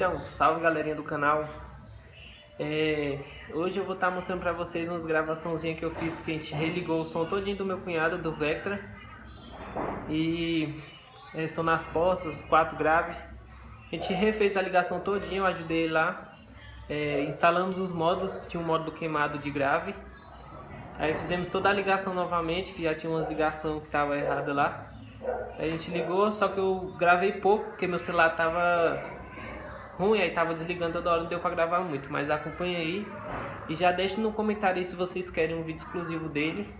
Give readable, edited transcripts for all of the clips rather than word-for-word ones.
Então, salve galerinha do canal. Hoje eu vou estar mostrando pra vocês umas gravaçãozinhas que eu fiz, que a gente religou o som todinho do meu cunhado, do Vectra. E som nas portas, 4 graves. A gente refez a ligação todinha, eu ajudei ele lá. Instalamos os módulos, que tinha um módulo queimado de grave. Aí fizemos toda a ligação novamente, que já tinha umas ligações que estavam erradas lá. Aí a gente ligou, só que eu gravei pouco, porque meu celular tava ruim, aí tava desligando toda hora, não deu pra gravar muito. Mas acompanha aí e já deixa no comentário aí se vocês querem um vídeo exclusivo dele,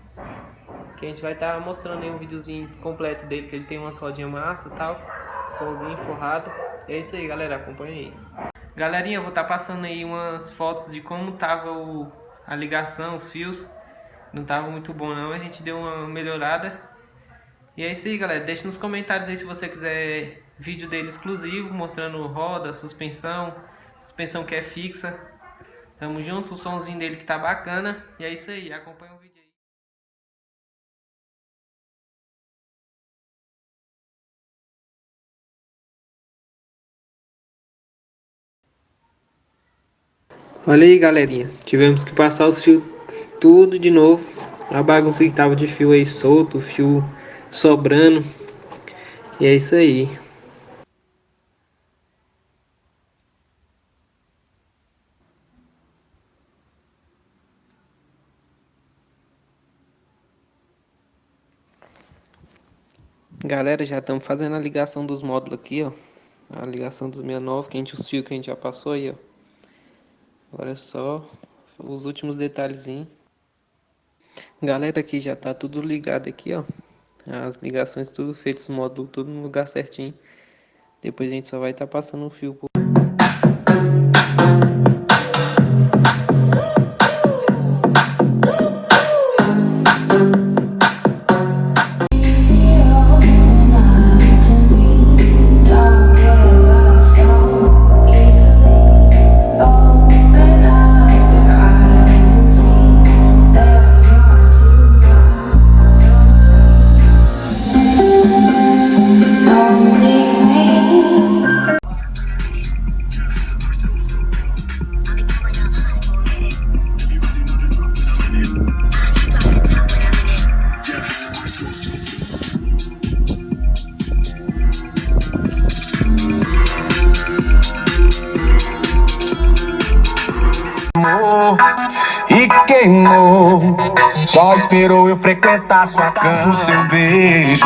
que a gente vai estar mostrando aí um videozinho completo dele, que ele tem umas rodinhas massa e tal, somzinho forrado. É isso aí, galera, acompanha aí. Galerinha, eu vou estar passando aí umas fotos de como tava a ligação, os fios. Não tava muito bom não, a gente deu uma melhorada. E é isso aí, galera, deixa nos comentários aí se você quiser vídeo dele exclusivo, mostrando roda, suspensão que é fixa. Tamo junto, o somzinho dele que tá bacana. E é isso aí, acompanha o vídeo aí. Olha aí, galerinha, tivemos que passar os fios tudo de novo. A bagunça que tava de fio aí solto, o fio sobrando. E é isso aí. Galera, já estamos fazendo a ligação dos módulos aqui, ó. A ligação dos 69, os fios que a gente já passou aí, ó. Agora é só os últimos detalhezinhos. Galera, aqui já tá tudo ligado aqui, ó. As ligações tudo feitas, os módulos tudo no lugar certinho. Depois a gente só vai estar passando um fio por... E queimou, só esperou eu frequentar sua cama. O seu beijo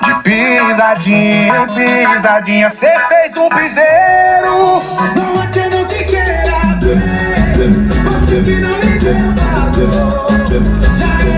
de pisadinha, pisadinha, cê fez um piseiro. Não há quem não te queira ver, você que não me deu valor. Já